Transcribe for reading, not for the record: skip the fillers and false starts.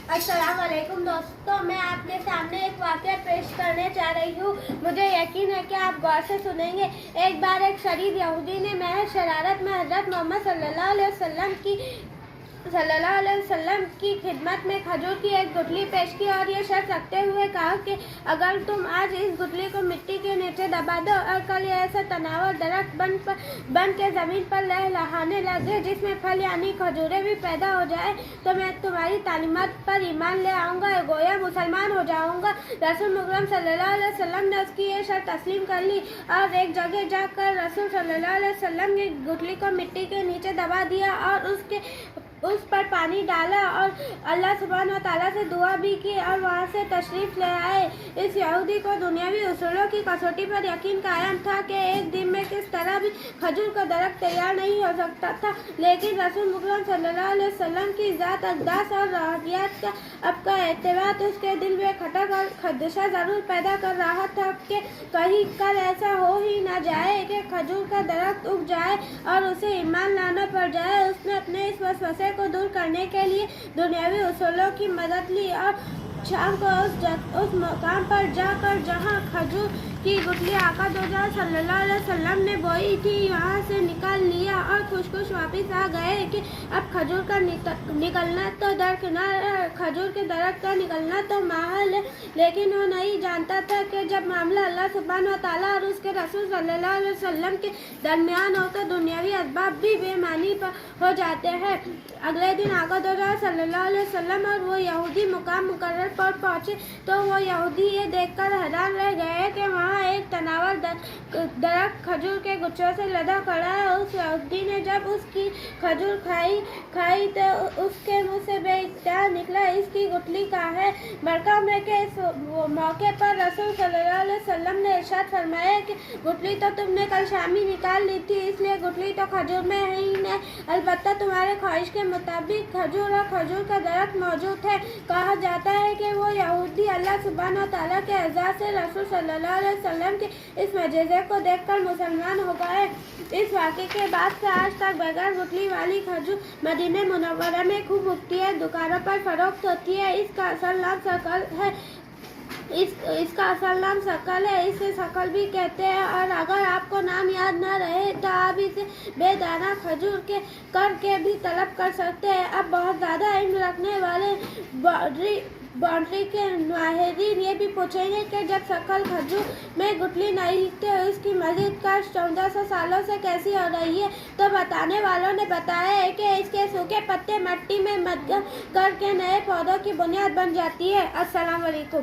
अस्सलाम वालेकुम दोस्तों, मैं आपके सामने एक वाक़या पेश करने जा रही हूँ। मुझे यकीन है कि आप गौर से सुनेंगे। एक बार एक शरीफ यहूदी ने महज शरारत में हज़रत मोहम्मद सल्लल्लाहु अलैहि वसल्लम की खिदमत में खजूर की एक गुठली पेश की और ये शर्त रखते हुए कहा कि अगर तुम आज इस गुठली को मिट्टी के नीचे दबा दो और कल ये ऐसा तनावर दरख्त बन के ज़मीन पर लहलहाने लगे जिसमें फल यानी खजूरें भी पैदा हो जाए, तो मैं तुम्हारी तालीमात पर ईमान ले आऊँगा, गोया मुसलमान हो जाऊँगा। रसूल मुकर्रम सल्लल्लाहु अलैहि वसल्लम ने उसकी ये शर्त तस्लीम कर ली और एक जगह जाकर रसूल सल्लल्लाहु अलैहि वसल्लम ने गुठली को मिट्टी के नीचे दबा दिया और उस पर पानी डाला और अल्लाह सुब्हान व तआला से दुआ भी की और वहाँ से तशरीफ़ ले आए। इस यहूदी को दुनियावी उसूलों की कसौटी पर यकीन कायम था कि एक दिन में किस तरह भी खजूर का दरख्त तैयार नहीं हो सकता था, लेकिन रसूल मुकर्रम सल्लल्लाहु अलैहि वसल्लम की ज़ात अक़दास और रूहानियत का एतमाद उसके दिल में खटक और खदशा ज़रूर पैदा कर रहा था कि कहीं कल ऐसा हो ही ना जाए कि खजूर का दरख्त उग जाए और उसे ईमान लाना पड़ जाए। उसने अपने इस वसवसे को दूर करने के लिए दुनियावी उसूलों की मदद ली और शाम को उस मकाम पर जाकर जहां खजूर की गुठली आका दो सल्लल्लाहु अलैहि वसल्लम ने बोई थी यहाँ से निकाल लिया और खुश वापस आ गए कि अब खजूर का निकलना तो दरकिनार, खजूर के दरख्त का निकलना तो महल है। लेकिन वो नहीं जानता था कि जब मामला अल्लाह सुब्हान व तआला और उसके रसूल सल्लल्लाहु अलैहि वसल्लम के दरमियान हो तो दुनियावी असबाब भी बेमानी हो जाते हैं। अगले दिन आका दो सल्लल्लाहु अलैहि वसल्लम और वो यहूदी मुकाम मुकर्रर पर पहुँचे तो वो यहूदी ये देखकर हैरान रह गए कि वहाँ एक तनावर दरख्त खजूर के गुच्छों से लदा पड़ा है। उस यहूदी ने जब उसकी खजूर खाई तो उसके मुंह से बेइख्तियार निकला, इसकी गुठली कहाँ है। मरकम है कि इस मौके पर रसूल सल्लल्लाहु अलैहि वसल्लम ने इरशाद फरमाया कि गुठली तो तुमने कल शाम ही निकाल ली थी, इसलिए गुठली तो खजूर में है ही नहीं। अलबत्ता तुम्हारे ख्वाहिश के मुताबिक खजूर और खजूर का दरख्त मौजूद है। कहा जाता है कि वो यहूदी अल्लाह सुब्हान व तआला के एजाज़ से रसूल सल्लल्लाहु अलैहि वसल्लम के इस मौजज़े को देखकर मुसलमान हो गए। इस वाक़े के बाद से आज तक बगैर गुठली वाली खजूर मदीने मुनव्वरा में खूब उगती है, दुकानों पर फरोख्त होती है। इसका असल नाम शकल है, इसे शकल भी कहते हैं। और अगर आपको नाम याद ना रहे तो आप इसे बेदाना खजूर के करके भी तलब कर सकते हैं। अब बहुत ज़्यादा इल्म रखने वाले बाउंड्री के माहिरीन ये भी पूछेंगे कि जब शकल खजूर में गुठली नहीं दिखती है इसकी मज़ीद काश्त 1400 सालों से कैसी हो रही है, तो बताने वालों ने बताया है कि इसके सूखे पत्ते मिट्टी में मदगम करके नए पौधों की बुनियाद बन जाती है। अस्सलाम वालेकुम।